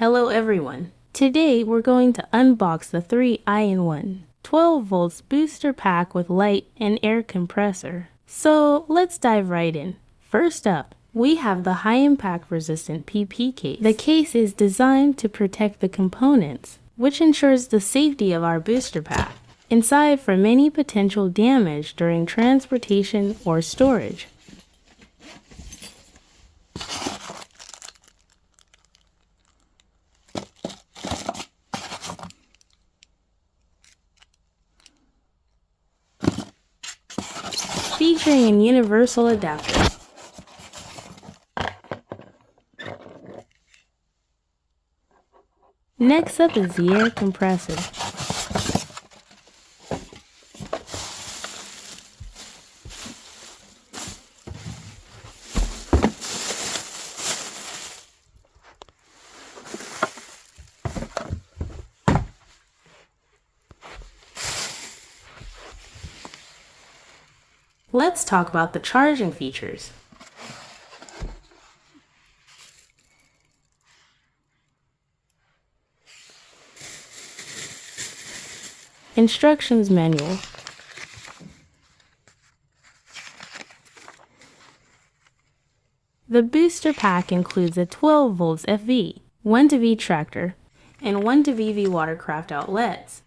Hello everyone. Today we're going to unbox the 3-in-1 12 volts booster pack with light and air compressor. So let's dive right in. First up, we have the high impact resistant PP case. The case is designed to protect the components, which ensures the safety of our booster pack inside from any potential damage during transportation or storage. Featuring a universal adapter. Next up is the air compressor. Let's talk about the charging features. Instructions manual. The booster pack includes a 12 volts FV, 1 to V tractor, and 1 to VV watercraft outlets.